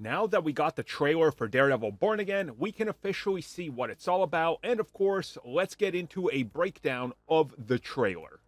Now that we got the trailer for Daredevil Born Again, we can officially see what it's all about, and of course, let's get into a breakdown of the trailer.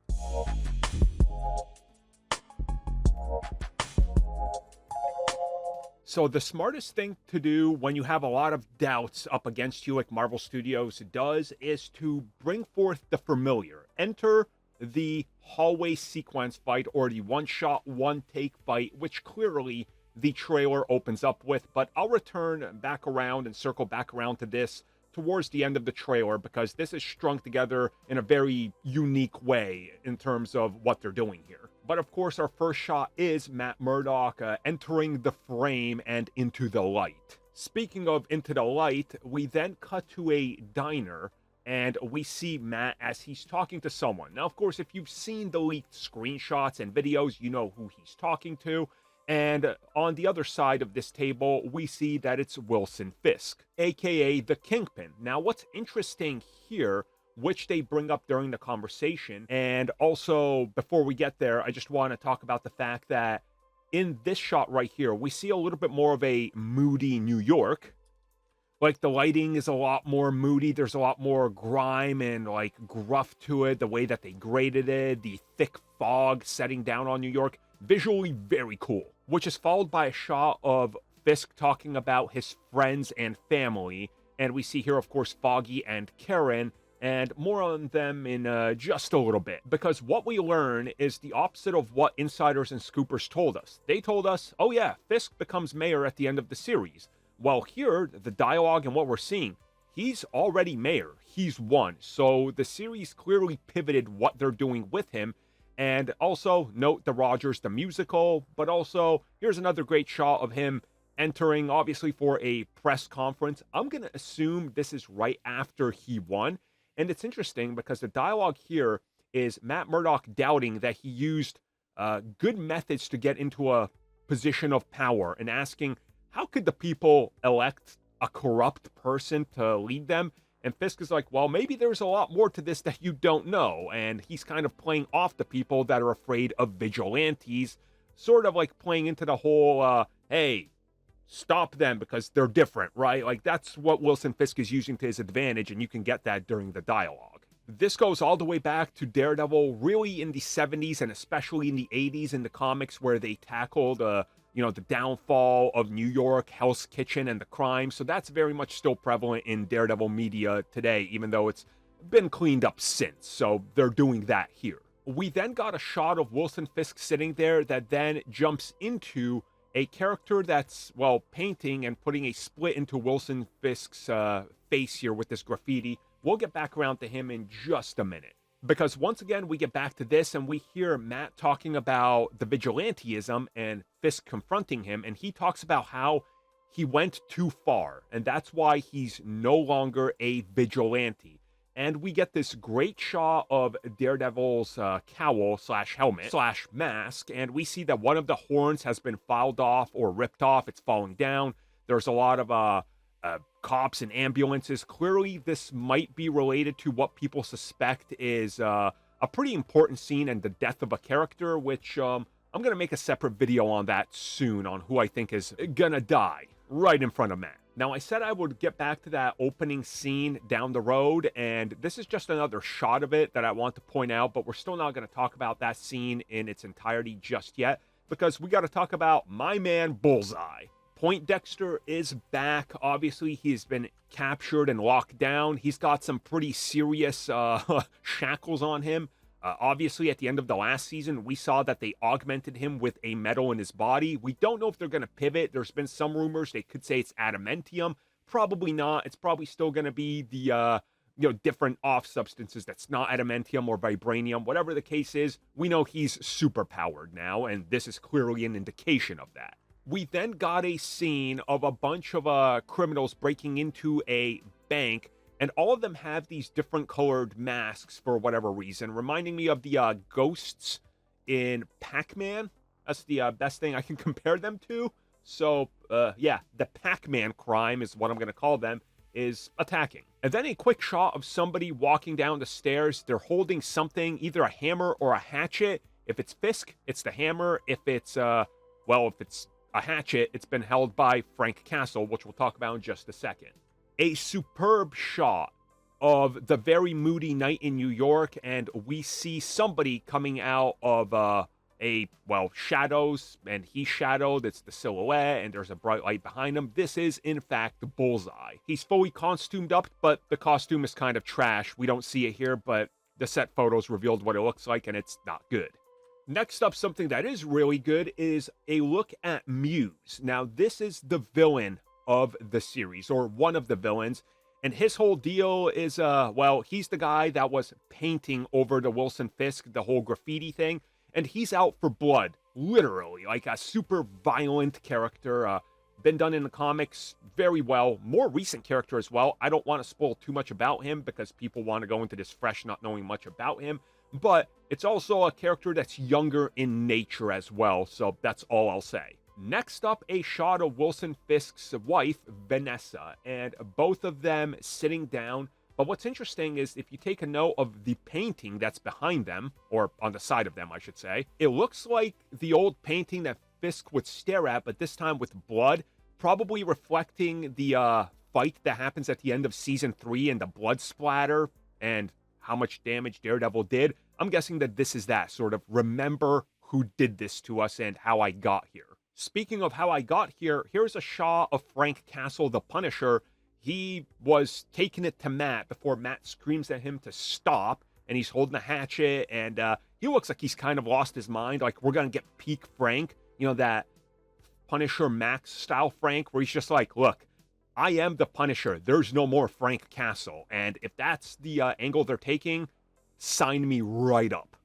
So the smartest thing to do when you have a lot of doubts up against you like Marvel Studios does is to bring forth the familiar. Enter the hallway sequence fight or the one-shot, one-take fight, which clearly the trailer opens up with, but I'll return back around and circle back around to this towards the end of the trailer because this is strung together in a very unique way in terms of what they're doing here. But of course, our first shot is Matt Murdock entering the frame and into the light. Speaking of into the light, we then cut to a diner and we see Matt as he's talking to someone. Now, of course, if you've seen the leaked screenshots and videos, you know who he's talking to. And on the other side of this table, we see that it's Wilson Fisk, aka the Kingpin. Now, what's interesting here, which they bring up during the conversation, and also before we get there, I just want to talk about the fact that in this shot right here, we see a little bit more of a moody New York. Like, the lighting is a lot more moody. There's a lot more grime and, like, gruff to it. The way that they graded it, the thick fog setting down on New York. Visually very cool. Which is followed by a shot of Fisk talking about his friends and family. And we see here, of course, Foggy and Karen. And more on them in just a little bit. Because what we learn is the opposite of what insiders and scoopers told us. They told us, oh yeah, Fisk becomes mayor at the end of the series. Well, here, the dialogue and what we're seeing, he's already mayor. He's won. So the series clearly pivoted what they're doing with him. And also, note the Rogers the musical, but also, here's another great shot of him entering, obviously, for a press conference. I'm going to assume this is right after he won. And it's interesting because the dialogue here is Matt Murdock doubting that he used good methods to get into a position of power and asking, how could the people elect a corrupt person to lead them? And Fisk is like, well, maybe there's a lot more to this that you don't know. And he's kind of playing off the people that are afraid of vigilantes, sort of like playing into the whole, hey, stop them because they're different, right? Like, that's what Wilson Fisk is using to his advantage, and you can get that during the dialogue. This goes all the way back to Daredevil, really in the 70s and especially in the 80s in the comics where they tackled, the downfall of New York, Hell's Kitchen, and the crime. So that's very much still prevalent in Daredevil media today, even though it's been cleaned up since. So they're doing that here. We then got a shot of Wilson Fisk sitting there that then jumps into a character that's, well, painting and putting a split into Wilson Fisk's face here with this graffiti. We'll get back around to him in just a minute. Because once again, we get back to this and we hear Matt talking about the vigilantism and Fisk confronting him. And he talks about how he went too far. And that's why he's no longer a vigilante. And we get this great shot of Daredevil's cowl slash helmet slash mask. And we see that one of the horns has been filed off or ripped off. It's falling down. There's a lot of cops and ambulances. Clearly, this might be related to what people suspect is a pretty important scene and the death of a character, which I'm going to make a separate video on that soon on who I think is going to die right in front of Matt. Now, I said I would get back to that opening scene down the road, and this is just another shot of it that I want to point out, but we're still not going to talk about that scene in its entirety just yet, because we got to talk about my man Bullseye. Poindexter is back. Obviously, he's been captured and locked down. He's got some pretty serious shackles on him. Obviously, at the end of the last season, we saw that they augmented him with a metal in his body. We don't know if they're going to pivot. There's been some rumors. They could say it's adamantium. Probably not. It's probably still going to be the different off substances that's not adamantium or vibranium. Whatever the case is, we know he's super powered now, and this is clearly an indication of that. We then got a scene of a bunch of criminals breaking into a bank, and all of them have these different colored masks for whatever reason, reminding me of the ghosts in Pac-Man. That's the best thing I can compare them to. So, yeah, the Pac-Man crime is what I'm going to call them, is attacking. And then a quick shot of somebody walking down the stairs. They're holding something, either a hammer or a hatchet. If it's Fisk, it's the hammer. If it's, if it's a hatchet. It's been held by Frank Castle, which we'll talk about in just a second. A superb shot of the very moody night in New York, and we see somebody coming out of shadows, and he's shadowed. It's the silhouette, and there's a bright light behind him. This is, in fact, Bullseye. He's fully costumed up, but the costume is kind of trash. We don't see it here, but the set photos revealed what it looks like, and it's not good. Next up, something that is really good is a look at Muse. Now, this is the villain of the series, or one of the villains, and his whole deal is, he's the guy that was painting over the Wilson Fisk, the whole graffiti thing, and he's out for blood, literally, like a super violent character, been done in the comics very well, more recent character as well. I don't want to spoil too much about him because people want to go into this fresh, not knowing much about him, but it's also a character that's younger in nature as well, so that's all I'll say. Next up, a shot of Wilson Fisk's wife, Vanessa, and both of them sitting down. But what's interesting is if you take a note of the painting that's behind them, or on the side of them, I should say, it looks like the old painting that Fisk would stare at, but this time with blood, probably reflecting the fight that happens at the end of Season 3 and the blood splatter and how much damage Daredevil did. I'm guessing that this is that sort of remember who did this to us and how I got here. Speaking of how I got here, here's a shot of Frank Castle, the Punisher. He was taking it to Matt before Matt screams at him to stop, and he's holding a hatchet, and he looks like he's kind of lost his mind. Like, we're going to get peak Frank, you know, that Punisher Max style Frank, where he's just like, look, I am the Punisher. There's no more Frank Castle. And if that's the angle they're taking, sign me right up.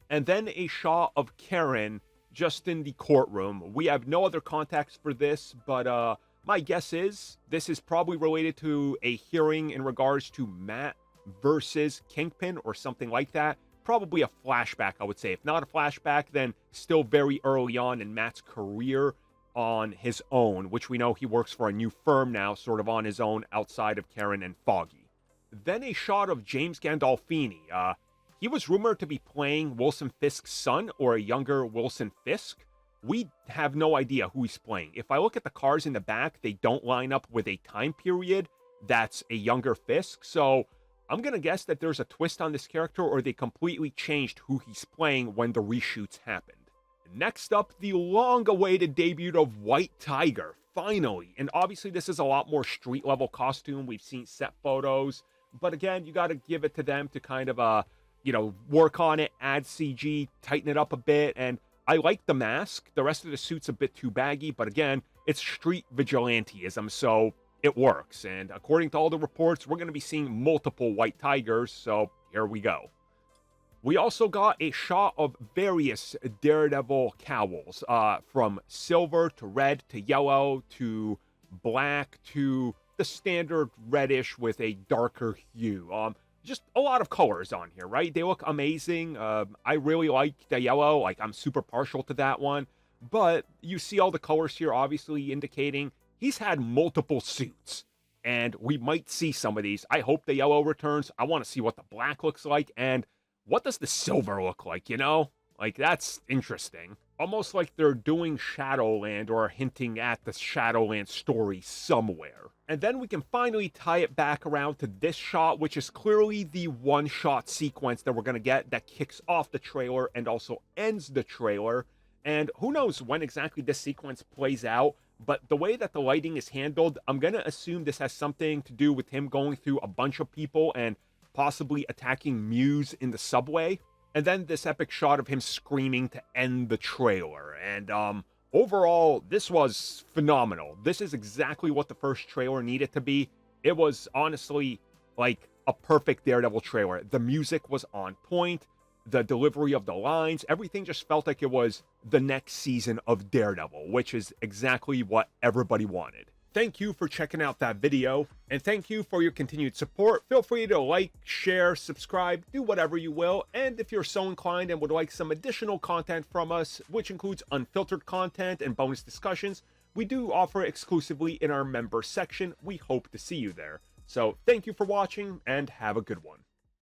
And then a shot of Karen just in the courtroom. We have no other context for this, but my guess is this is probably related to a hearing in regards to Matt versus Kingpin or something like that. Probably a flashback, I would say. If not a flashback, then still very early on in Matt's career on his own, which we know he works for a new firm now, sort of on his own outside of Karen and Foggy. Then a shot of James Gandolfini. He was rumored to be playing Wilson Fisk's son or a younger Wilson Fisk. We have no idea who he's playing. If I look at the cars in the back, they don't line up with a time period that's a younger Fisk. So I'm going to guess that there's a twist on this character, or they completely changed who he's playing when the reshoots happened. Next up, the long-awaited debut of White Tiger, finally. And obviously this is a lot more street-level costume. We've seen set photos. But again, you got to give it to them to kind of, work on it, add CG, tighten it up a bit. And I like the mask. The rest of the suit's a bit too baggy. But again, it's street vigilanteism, so it works. And according to all the reports, we're going to be seeing multiple White Tigers. So here we go. We also got a shot of various Daredevil cowls, from silver to red to yellow to black to the standard reddish with a darker hue. Just a lot of colors on here, right? They look amazing. I really like the yellow. Like, I'm super partial to that one. But you see all the colors here, obviously indicating he's had multiple suits. And we might see some of these. I hope the yellow returns. I want to see what the black looks like. And what does the silver look like, you know? Like, that's interesting. Almost like they're doing Shadowland or hinting at the Shadowland story somewhere. And then we can finally tie it back around to this shot, which is clearly the one-shot sequence that we're going to get that kicks off the trailer and also ends the trailer. And who knows when exactly this sequence plays out, but the way that the lighting is handled, I'm going to assume this has something to do with him going through a bunch of people and possibly attacking Muse in the subway. And then this epic shot of him screaming to end the trailer. And overall, this was phenomenal. This is exactly what the first trailer needed to be. It was honestly like a perfect Daredevil trailer. The music was on point. The delivery of the lines, everything just felt like it was the next season of Daredevil, which is exactly what everybody wanted. Thank you for checking out that video, and thank you for your continued support. Feel free to like, share, subscribe, do whatever you will, and if you're so inclined and would like some additional content from us, which includes unfiltered content and bonus discussions, we do offer exclusively in our member section. We hope to see you there. So thank you for watching, and have a good one.